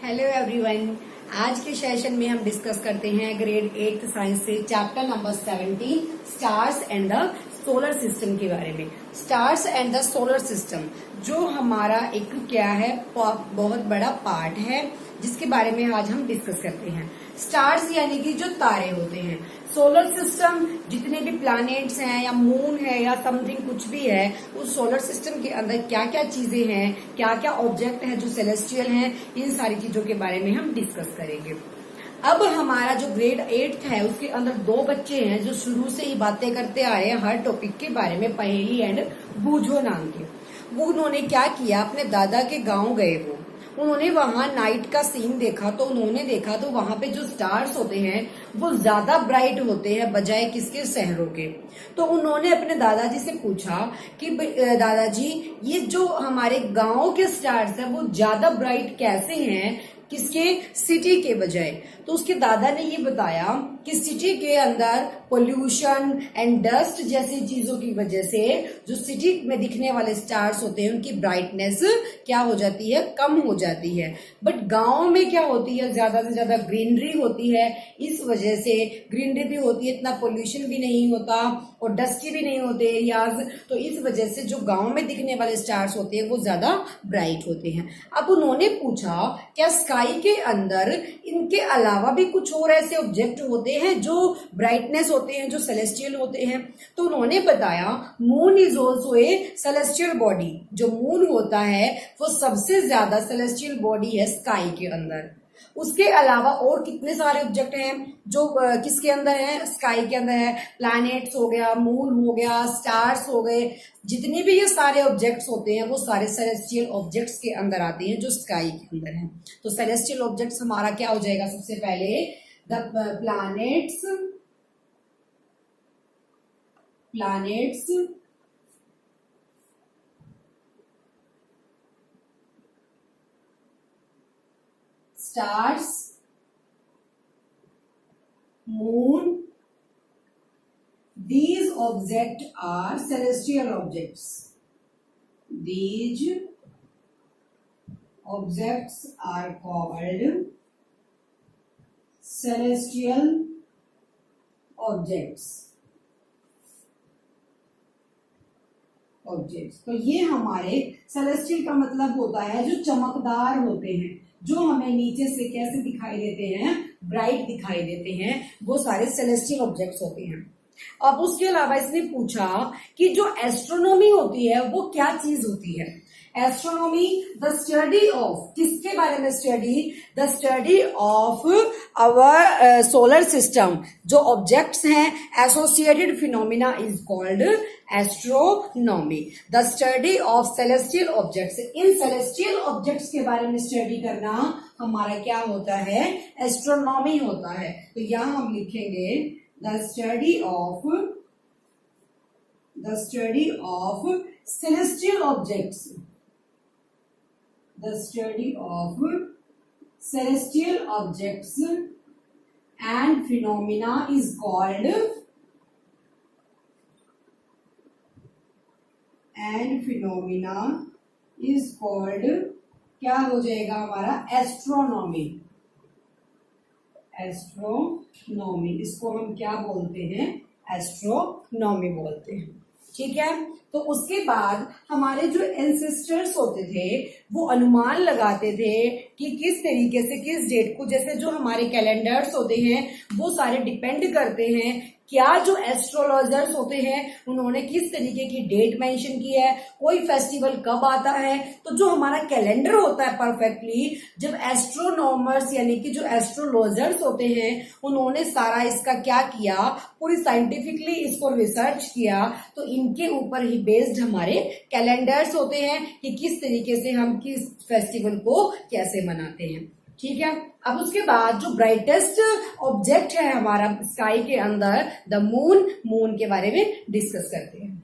Hello everyone. आज के session में हम डिस्कस करते हैं ग्रेड 8 साइंस से chapter number 17 stars and the solar system के बारे में। Stars and the solar system जो हमारा एक क्या है बहुत बड़ा पार्ट है जिसके बारे में आज हम डिस्कस करते हैं। स्टार्स यानी कि जो तारे होते हैं, सोलर सिस्टम जितने भी प्लैनेट्स हैं या मून है या समथिंग कुछ भी है, उस सोलर सिस्टम के अंदर क्या क्या चीजें हैं, क्या क्या ऑब्जेक्ट है जो सेलेस्टियल हैं, इन सारी चीजों के बारे में हम डिस्कस करेंगे। अब हमारा जो ग्रेड 8 है उसके अंदर दो बच्चे हैं जो शुरू से ही बातें करते आ रहे हैं हर टॉपिक के बारे में, पहेली एंड बूझो नाम के। वो उन्होंने क्या किया, अपने दादा के गांव गए, उन्होंने वहां नाइट का सीन देखा तो उन्होंने देखा तो वहां पे जो स्टार्स होते हैं वो ज्यादा ब्राइट होते हैं बजाय किसके, शहरों के। तो उन्होंने अपने दादाजी से पूछा कि दादाजी ये जो हमारे गांव के स्टार्स हैं वो ज्यादा ब्राइट कैसे हैं किसके, सिटी के बजाय। तो उसके दादा ने ये बताया कि सिटी के अंदर पोल्यूशन एंड डस्ट जैसी चीजों की वजह से जो सिटी में दिखने वाले स्टार्स होते हैं उनकी ब्राइटनेस क्या हो जाती है, कम हो जाती है। बट गांव में क्या होती है, ज्यादा से ज्यादा ग्रीनरी होती है, इस वजह से ग्रीनरी भी होती है, इतना पोल्यूशन भी नहीं होता और डस्टी भी नहीं होते एरियाज, तो इस वजह से जो गांव में दिखने वाले स्टार्स होते हैं वो ज्यादा ब्राइट होते हैं। अब उन्होंने पूछा क्या स्काई के अंदर इनके अलावा भी कुछ और ऐसे ऑब्जेक्ट होते हैं जो ब्राइटनेस होते हैं, जो सेलेस्टियल होते हैं। तो उन्होंने बताया moon is also A celestial body. जो मून होता है वो सबसे ज्यादा सेलेस्टियल बॉडी है स्काई के अंदर। उसके अलावा और कितने सारे ऑब्जेक्ट हैं जो किसके अंदर है, स्काई के अंदर है। प्लैनेट्स हो गया, मून हो गया, स्टार्स हो गए, जितने भी ये सारे ऑब्जेक्ट्स होते हैं वो सारे सेलेस्टियल ऑब्जेक्ट्स के अंदर आते हैं जो स्काई के अंदर है। तो सेलेस्टियल ऑब्जेक्ट्स हमारा क्या हो जाएगा, सबसे पहले the planets stars, moon, these objects are celestial objects. These objects are called celestial objects. तो ये हमारे सेलेस्टियल का मतलब होता है जो चमकदार होते हैं, जो हमें नीचे से कैसे दिखाई देते हैं, ब्राइट दिखाई देते हैं, वो सारे सेलेस्टियल ऑब्जेक्ट्स होते हैं। अब उसके अलावा इसने पूछा कि जो एस्ट्रोनॉमी होती है वो क्या चीज होती है। एस्ट्रोनॉमी द स्टडी ऑफ, किसके बारे में study, the study of our solar system. जो ऑब्जेक्ट्स हैं associated phenomena is called astronomy. The study of celestial objects, इन सेलेस्टियल ऑब्जेक्ट्स के बारे में स्टडी करना हमारा क्या होता है, एस्ट्रोनॉमी होता है। तो यहां हम लिखेंगे the study of celestial objects. The study of celestial objects and phenomena is called क्या हो जाएगा हमारा, एस्ट्रोनॉमी। इसको हम क्या बोलते हैं, एस्ट्रोनॉमी बोलते हैं। ठीक है। तो उसके बाद हमारे जो एंसेस्टर्स होते थे वो अनुमान लगाते थे कि किस तरीके से किस डेट को, जैसे जो हमारे कैलेंडर्स होते हैं वो सारे डिपेंड करते हैं क्या जो एस्ट्रोलॉजर्स होते हैं उन्होंने किस तरीके की डेट मेंशन की है, कोई फेस्टिवल कब आता है। तो जो हमारा कैलेंडर होता है परफेक्टली, जब एस्ट्रोनॉमर्स यानी कि जो एस्ट्रोलॉजर्स होते हैं उन्होंने सारा इसका क्या किया, पूरी साइंटिफिकली इसको रिसर्च किया, तो इनके ऊपर ही बेस्ड हमारे कैलेंडर्स होते हैं कि किस तरीके से हम किस फेस्टिवल को कैसे मनाते हैं। ठीक है। अब उसके बाद जो ब्राइटेस्ट ऑब्जेक्ट है हमारा स्काई के अंदर, द मून के बारे में डिस्कस करते हैं।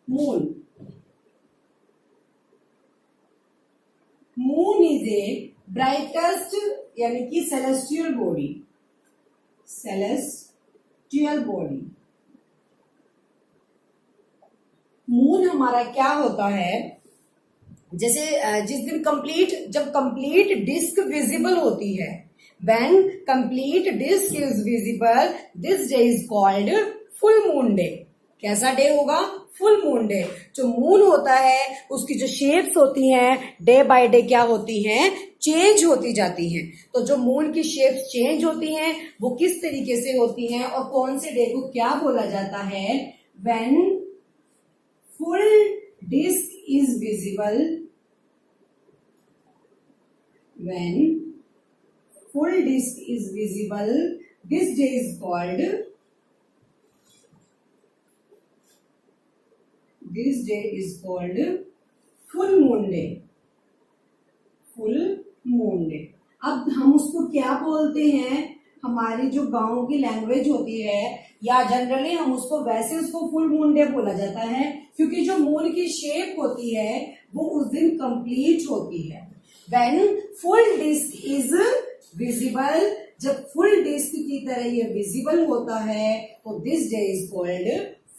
Moon, moon is day brightest यानी कि celestial body, celestial body. Moon हमारा क्या होता है, जैसे जिस दिन जब कंप्लीट डिस्क विजिबल होती है, when complete disc is visible, this day is called full moon day. कैसा डे होगा? Full moon day. जो मून होता है उसकी जो शेप्स होती हैं डे बाय डे क्या होती हैं? चेंज होती जाती हैं। तो जो मून की शेप्स चेंज होती हैं वो किस तरीके से होती हैं और कौन से डे को क्या बोला जाता है? When full disk is visible, when full disk is visible, this day is called full moon day, full moon day। अब हम उसको क्या बोलते हैं? हमारी जो गांव की लैंग्वेज होती है या जनरली हम उसको फुल मून डे बोला जाता है, क्योंकि जो मून की शेप होती है वो उस दिन कंप्लीट होती है। When full disk is visible, जब फुल डिस्क की तरह ये विजिबल होता है तो this day is called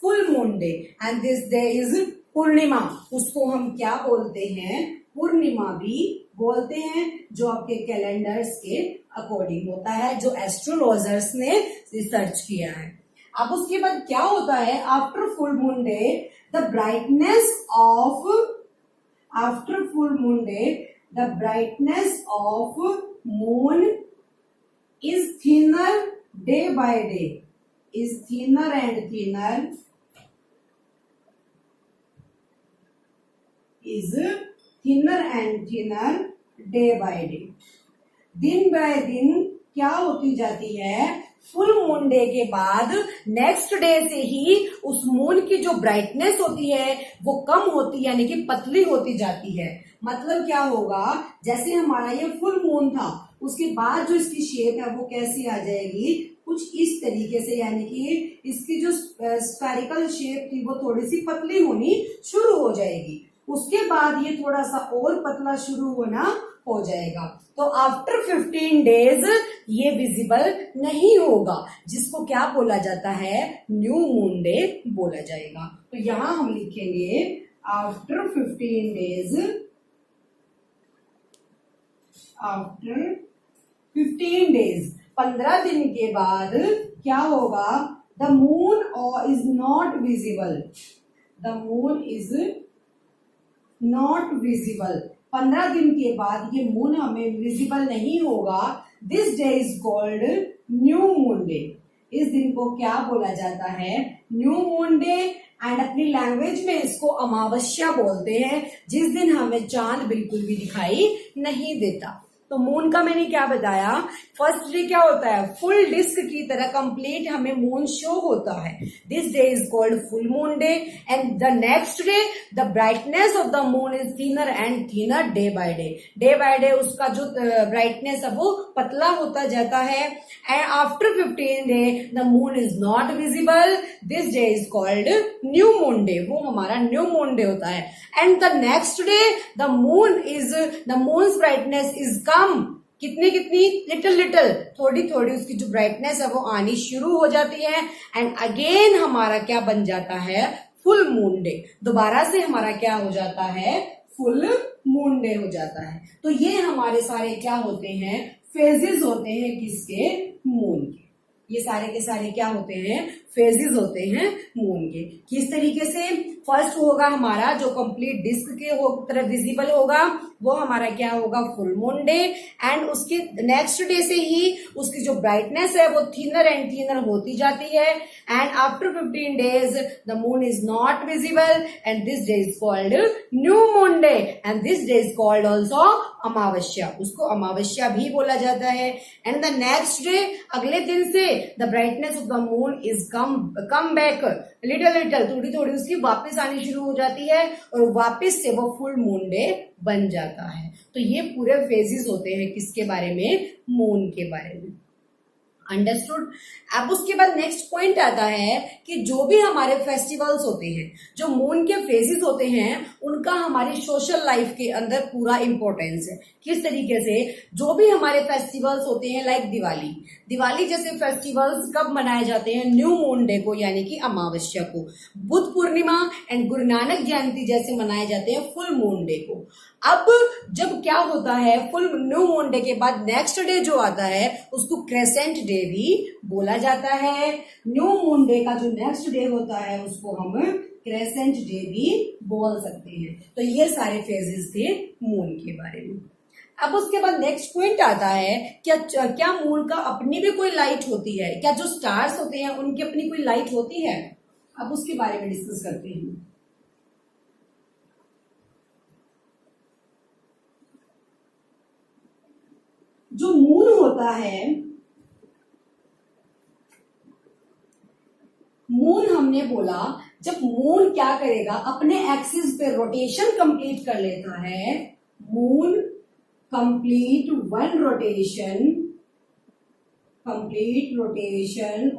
full moon day. And this day is Purnima, उसको हम क्या बोलते हैं? पूर्णिमा भी बोलते हैं, जो आपके कैलेंडर्स के अकॉर्डिंग होता है, जो एस्ट्रोलॉजर्स ने रिसर्च किया है। अब उसके बाद क्या होता है? After full moon day the brightness of moon is thinner day by day, is thinner and thinner, is thinner and thinner day by day। दिन बाय दिन क्या होती जाती है? फुल मून डे के बाद नेक्स्ट डे से ही उस मून की जो ब्राइटनेस होती है वो कम होती यानी कि पतली होती जाती है। मतलब क्या होगा? जैसे हमारा ये फुल मून था उसके बाद जो इसकी शेप है वो कैसी आ जाएगी? कुछ इस तरीके से, यानी कि इसकी जो स्फेरिकल शेप थी वो थोड़ी सी पतली होनी शुरू हो जाएगी। उसके बाद ये थोड़ा सा और पतला शुरू होना हो जाएगा। तो आफ्टर 15 डेज ये विजिबल नहीं होगा, जिसको क्या बोला जाता है? न्यू मून डे बोला जाएगा। तो यहां हम लिखेंगे आफ्टर 15 डेज, आफ्टर 15 डेज 15 दिन के बाद क्या होगा? The moon is not visible, the moon is not visible. 15 दिन के बाद ये मून हमें विजिबल नहीं होगा। This day is called new moon day. इस दिन को क्या बोला जाता है? New moon day. एंड अपनी लैंग्वेज में इसको अमावस्या बोलते हैं, जिस दिन हमें चांद बिल्कुल भी दिखाई नहीं देता। तो मून का मैंने क्या बताया? फर्स्ट डे क्या होता है? फुल डिस्क की तरह कंप्लीट हमें मून शो होता है। This day is called full moon day. And the next day the brightness of the moon is thinner and thinner day by day. Day by day उसका जो brightness है वो पतला होता जाता है। And after 15 day the moon is not visible, this day is called new moon day. वो हमारा न्यू मून डे होता है। And the next day the moons brightness is come, कितनी लिटिल लिटिल, थोड़ी थोड़ी उसकी जो ब्राइटनेस है वो आनी शुरू हो जाती है। एंड अगेन हमारा क्या बन जाता है? Full moon day. दोबारा से हमारा क्या हो जाता है? फुल मून डे हो जाता है। तो ये हमारे सारे क्या होते हैं? फेजेस होते हैं किसके? मून के। ये सारे के सारे क्या होते हैं? फेजेस होते हैं मून के। किस तरीके से? फर्स्ट होगा हमारा जो कंप्लीट डिस्क के तरह विजिबल होगा, वो हमारा क्या होगा? Full moon day. एंड उसके नेक्स्ट डे से ही उसकी जो ब्राइटनेस है वो थिनर एंड थिनर होती जाती है। And after 15 days the moon is not visible and this day is called new moon day. And this day is called also अमावस्या, उसको अमावस्या भी बोला जाता है। एंड द नेक्स्ट डे, अगले दिन से the brightness of the moon is come back little little, थोड़ी थोड़ी उसकी वापस आनी शुरू हो जाती है और वापस से वो फुल मून डे बन जाता है। तो ये पूरे फेजेस होते हैं किसके बारे में? मून के बारे में। अंडरस्टूड। अब उसके बाद नेक्स्ट पॉइंट आता है कि जो भी हमारे फेस्टिवल्स होते हैं, जो मून के फेजेस होते हैं, उनका हमारी सोशल लाइफ के अंदर पूरा इंपॉर्टेंस है। किस तरीके से, जो भी हमारे फेस्टिवल्स होते हैं लाइक दिवाली, दिवाली जैसे फेस्टिवल्स कब मनाए जाते हैं? न्यू मून डे को, यानी कि अमावस्या को। बुद्ध पूर्णिमा एंड गुरु नानक जयंती जैसे मनाए जाते हैं फुल मून डे को। अब जब क्या होता है, फुल न्यू मून डे के बाद नेक्स्ट डे जो आता है उसको क्रेसेंट डे भी बोला जाता है। न्यू मून डे का जो नेक्स्ट डे होता है उसको हम क्रेसेंट डे भी बोल सकते हैं। तो ये सारे फेजेस थे मून के बारे में। अब उसके बाद नेक्स्ट पॉइंट आता है, क्या मून का अपनी भी कोई लाइट होती है? क्या जो स्टार्स होते हैं उनकी अपनी कोई लाइट होती है? अब उसके बारे में डिस्कस करते हैं। जो मून होता है, मून हमने बोला जब मून क्या करेगा, अपने एक्सिस पे रोटेशन कंप्लीट कर लेता है। Moon complete one rotation, complete rotation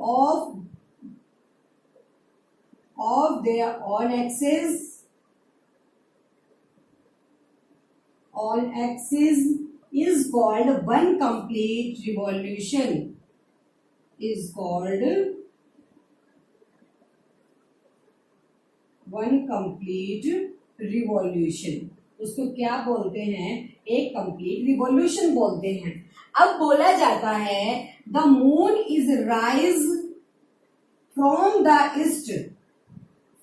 of their on axis is called one complete revolution, is called one complete revolution। उसको क्या बोलते हैं? एक कंप्लीट रिवॉल्यूशन बोलते हैं। अब बोला जाता है the moon is rise from the east,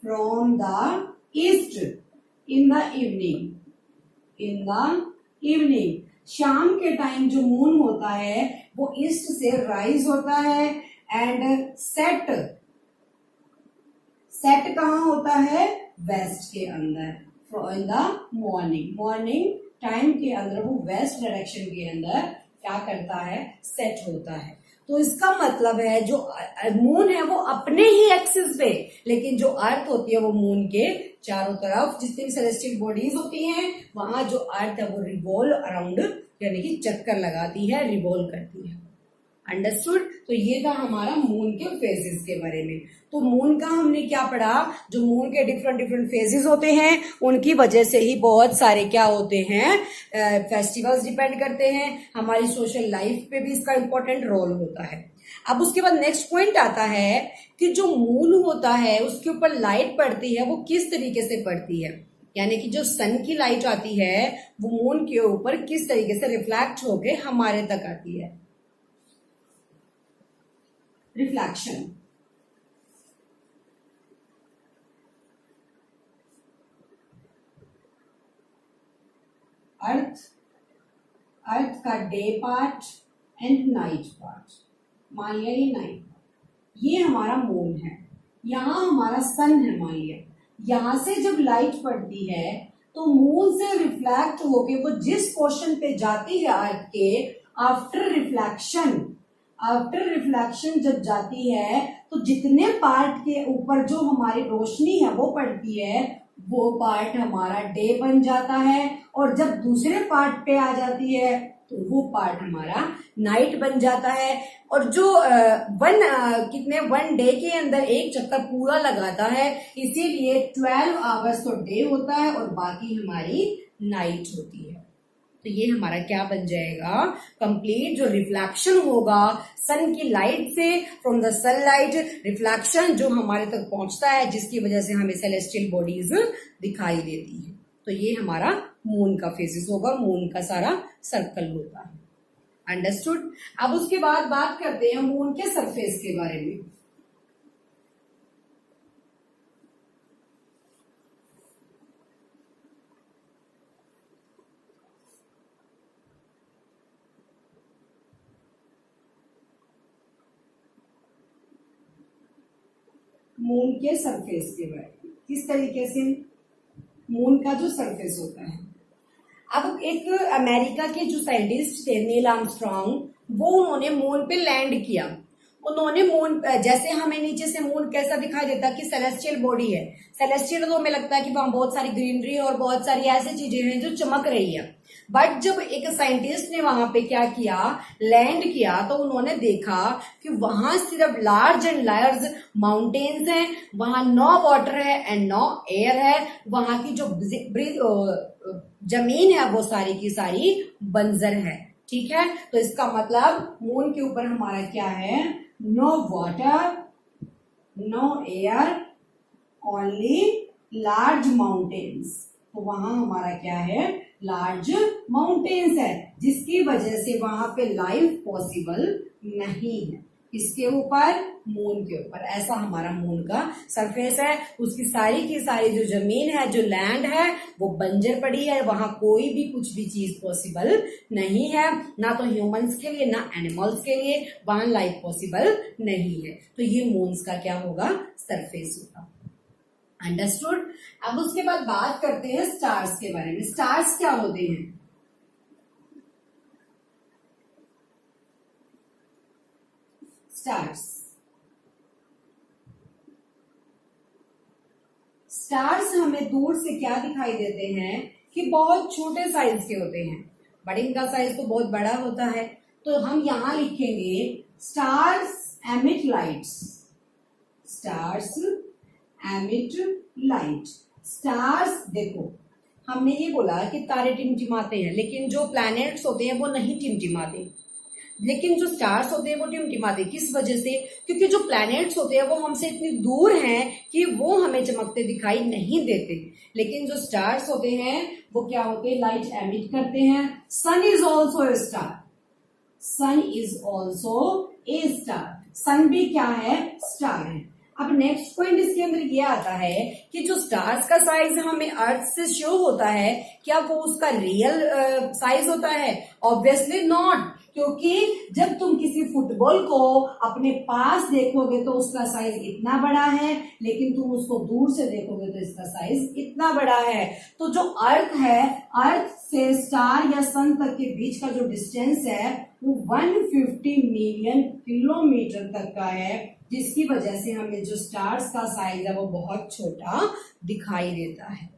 from the east in the evening, in the evening। शाम के टाइम जो मून होता है वो ईस्ट से राइज होता है एंड सेट कहाँ होता है? वेस्ट के अंदर। इन द मॉर्निंग टाइम के अंदर वो वेस्ट डायरेक्शन के अंदर क्या करता है? सेट होता है। तो इसका मतलब है जो मून है वो अपने ही एक्सिस पे, लेकिन जो अर्थ होती है वो मून के चारों तरफ, जितनी भी सेलेस्टियल बॉडीज होती हैं वहां जो अर्थ है वो रिवॉल्व अराउंड, यानी कि चक्कर लगाती है, रिवॉल्व करती है। अंडरस्टूड। तो ये था हमारा मून के फेजेस के बारे में। तो मून का हमने क्या पढ़ा, जो मून के डिफरेंट फेजेस होते हैं उनकी वजह से ही बहुत सारे क्या होते हैं, फेस्टिवल्स डिपेंड करते हैं। हमारी सोशल लाइफ पे भी इसका इंपॉर्टेंट रोल होता है। अब उसके बाद नेक्स्ट पॉइंट आता है कि जो मून होता है उसके ऊपर लाइट पड़ती है वो किस तरीके से पड़ती है, यानी कि जो सन की लाइट आती है वो मून के ऊपर किस तरीके से रिफ्लेक्ट होके हमारे तक आती है। रिफ्लेक्शन, अर्थ का day part and night part, मान लिया ये नाइट, ये हमारा मून है, यहाँ हमारा सन है मान लिया। यहां से जब लाइट पड़ती है तो मून से रिफ्लेक्ट होके वो जिस पोर्शन पे जाती है अर्थ के, आफ्टर रिफ्लेक्शन जब जाती है तो जितने पार्ट के ऊपर जो हमारी रोशनी है वो पड़ती है वो पार्ट हमारा डे बन जाता है, और जब दूसरे पार्ट पे आ जाती है तो वो पार्ट हमारा नाइट बन जाता है। और जो वन डे के अंदर एक चक्कर पूरा लगाता है, इसीलिए 12 आवर्स तो डे होता है और बाकी हमारी नाइट होती है। तो ये हमारा क्या बन जाएगा, कंप्लीट जो रिफ्लेक्शन होगा सन की लाइट से, फ्रॉम द सनलाइट रिफ्लेक्शन जो हमारे तक पहुंचता है, जिसकी वजह से हमें सेलेस्टियल बॉडीज दिखाई देती है। तो ये हमारा मून का फेजेस होगा, मून का सारा सर्कल होता है। अंडरस्टूड। अब उसके बाद बात करते हैं मून के सरफेस के बारे में। मून के सरफेस के बारे में, किस तरीके से मून का जो सरफेस होता है। अब एक अमेरिका के जो साइंटिस्ट थे नील आर्मस्ट्रॉन्ग, वो उन्होंने मून पे लैंड किया। उन्होंने मून, जैसे हमें नीचे से मून कैसा दिखाई देता कि सेलेस्टियल बॉडी है, सेलेस्टियल तो हमें लगता है कि वहां बहुत सारी ग्रीनरी और बहुत सारी ऐसी चीजें हैं जो चमक रही है। बट जब एक साइंटिस्ट ने वहां पे क्या किया, लैंड किया, तो उन्होंने देखा कि वहां सिर्फ लार्ज एंड लार्ज माउंटेन्स हैं, वहां नो वाटर है एंड नो एयर है, वहां की जो जमीन है वो सारी की सारी बंजर है। ठीक है, तो इसका मतलब मून के ऊपर हमारा क्या है, no water, no air, only large mountains. तो वहां हमारा क्या है, लार्ज माउंटेन्स है, जिसकी वजह से वहां पे लाइफ पॉसिबल नहीं है। इसके ऊपर, मून के ऊपर। ऐसा हमारा मून का सरफेस है, उसकी सारी की सारी जो जमीन है, जो लैंड है, वो बंजर पड़ी है, वहां कोई भी कुछ भी चीज पॉसिबल नहीं है, ना तो ह्यूमंस के लिए ना एनिमल्स के लिए, वहां लाइफ पॉसिबल नहीं है। तो ये मून्स का क्या होगा, सरफेस होगा। अंडरस्टूड। अब उसके बाद बात करते हैं स्टार्स के बारे में। स्टार्स क्या होते हैं? स्टार्स, स्टार्स हमें दूर से क्या दिखाई देते हैं कि बहुत छोटे साइज के होते हैं, बट इनका साइज तो बहुत बड़ा होता है। तो हम यहां लिखेंगे stars emit lights, stars emit light. Stars, देखो हमने ये बोला कि तारे टिमटिमाते हैं, लेकिन जो प्लैनेट्स होते हैं वो नहीं टिमटिमाते, लेकिन जो स्टार्स होते हैं वो टिमटिमाते। किस वजह से? क्योंकि जो प्लैनेट्स होते हैं वो हमसे इतनी दूर हैं कि वो हमें चमकते दिखाई नहीं देते, लेकिन जो स्टार्स होते हैं वो क्या होते हैं, लाइट एमिट करते हैं। Sun is also a star, sun is also a star, sun भी क्या है, स्टार है। अब नेक्स्ट पॉइंट इसके अंदर ये आता है कि जो स्टार्स का साइज हमें अर्थ से शो होता है, क्या वो उसका रियल साइज होता है? ऑब्वियसली नॉट, क्योंकि जब तुम किसी फुटबॉल को अपने पास देखोगे तो उसका साइज इतना बड़ा है, लेकिन तुम उसको दूर से देखोगे तो इसका साइज इतना बड़ा है। तो जो अर्थ है, अर्थ से स्टार या सन तक के बीच का जो डिस्टेंस है वो 150 मिलियन किलोमीटर तक का है, जिसकी वजह से हमें जो स्टार्स का साइज है वो बहुत छोटा दिखाई देता है।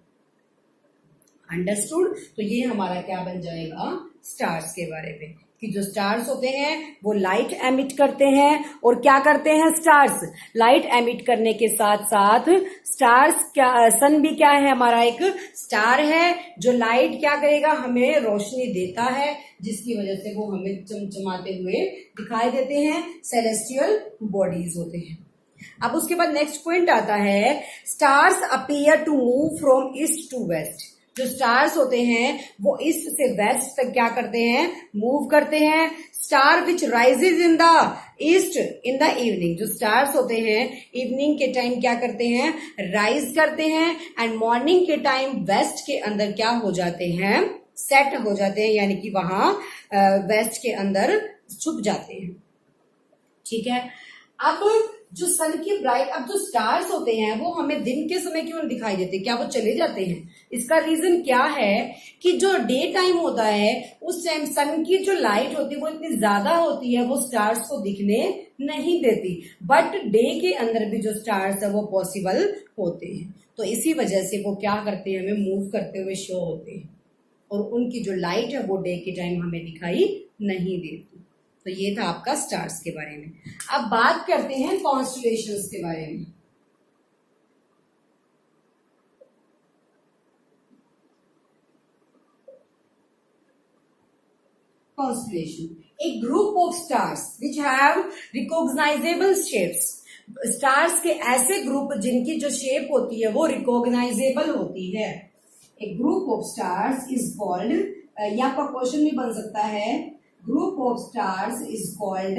अंडरस्टूड। तो ये हमारा क्या बन जाएगा, स्टार्स के बारे में, कि जो स्टार्स होते हैं वो लाइट एमिट करते हैं। और क्या करते हैं स्टार्स? लाइट एमिट करने के साथ साथ स्टार्स क्या, सन भी क्या है, हमारा एक स्टार है, जो लाइट क्या करेगा, हमें रोशनी देता है, जिसकी वजह से वो हमें चमचमाते हुए दिखाई देते हैं। सेलेस्टियल बॉडीज होते हैं। अब उसके बाद नेक्स्ट पॉइंट आता है, stars appear to move from east to west. जो स्टार्स होते हैं वो ईस्ट से वेस्ट तक क्या करते हैं, मूव करते हैं। Star which rises in the east in the evening, जो स्टार्स होते हैं इवनिंग के टाइम क्या करते हैं, राइज करते हैं, एंड मॉर्निंग के टाइम वेस्ट के अंदर क्या हो जाते हैं, सेट हो जाते हैं, यानी कि वहां वेस्ट के अंदर छुप जाते हैं। ठीक है। अब जो सन की ब्राइट, अब जो स्टार्स होते हैं वो हमें दिन के समय क्यों दिखाई देते, क्या वो चले जाते हैं? इसका रीजन क्या है कि जो डे टाइम होता है उस टाइम सन की जो लाइट होती है वो इतनी ज्यादा होती है, वो स्टार्स को दिखने नहीं देती, बट डे के अंदर भी जो स्टार्स है वो पॉसिबल होते हैं। तो इसी वजह से वो क्या करते हैं, हमें मूव करते हुए शो होते हैं, और उनकी जो लाइट है वो डे के टाइम हमें दिखाई नहीं देती। तो ये था आपका स्टार्स के बारे में। अब बात करते हैं कॉन्स्टलेशंस के बारे में। Constellation, a group of stars which have recognizable shapes. Stars के ऐसे ग्रुप जिनकी जो शेप होती है वो रिकॉग्नाइजेबल होती है। एक group of stars is called, यहाँ पर क्वेश्चन भी बन सकता है, group of stars is called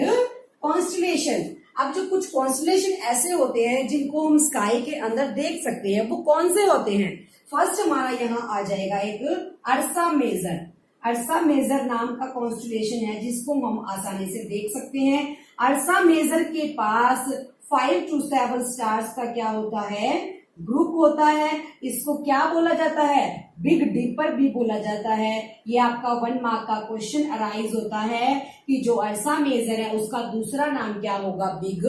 constellation. अब जो कुछ कॉन्स्टलेशन ऐसे होते हैं जिनको हम स्काई के अंदर देख सकते हैं, वो कौन से होते हैं? फर्स्ट हमारा यहाँ आ जाएगा एक अर्सा मेजर। अर्सा मेजर नाम का कॉन्स्टलेशन है जिसको हम आसानी से देख सकते हैं। अर्सा मेजर के पास 5 to 7 स्टार्स का क्या होता है, ग्रुप होता है, इसको क्या बोला जाता है, बिग डिपर भी बोला जाता है। ये आपका 1 मार्क का क्वेश्चन अराइज होता है कि जो अर्सा मेजर है उसका दूसरा नाम क्या होगा, बिग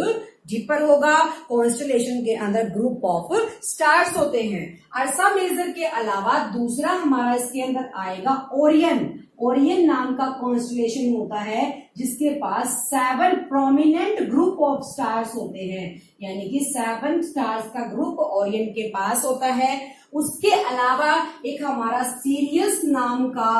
डिपर होगा। कॉन्स्टलेशन के अंदर ग्रुप ऑफ स्टार्स होते हैं। अर्सा मेजर के अलावा दूसरा हमारा इसके अंदर आएगा ओरियन। ओरियन नाम का कॉन्स्टलेशन होता है जिसके पास 7 प्रोमिनेंट ग्रुप ऑफ स्टार्स होते हैं, यानी कि 7 स्टार्स का ग्रुप ओरियन के पास होता है। उसके अलावा एक हमारा सीरियस नाम का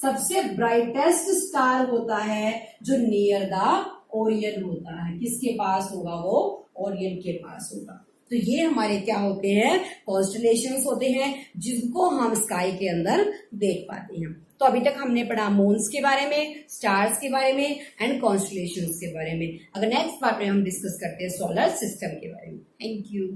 सबसे ब्राइटेस्ट स्टार होता है जो नियर द ओरियन होता है। किसके पास होगा, वो ओरियन के पास होगा। तो ये हमारे क्या होते हैं, कॉन्स्टलेशंस होते हैं जिनको हम स्काई के अंदर देख पाते हैं। तो अभी तक हमने पढ़ा मून्स के बारे में, स्टार्स के बारे में एंड कॉन्स्टलेशंस के बारे में। अगर नेक्स्ट पार्ट में हम डिस्कस करते हैं सोलर सिस्टम के बारे में। Thank you.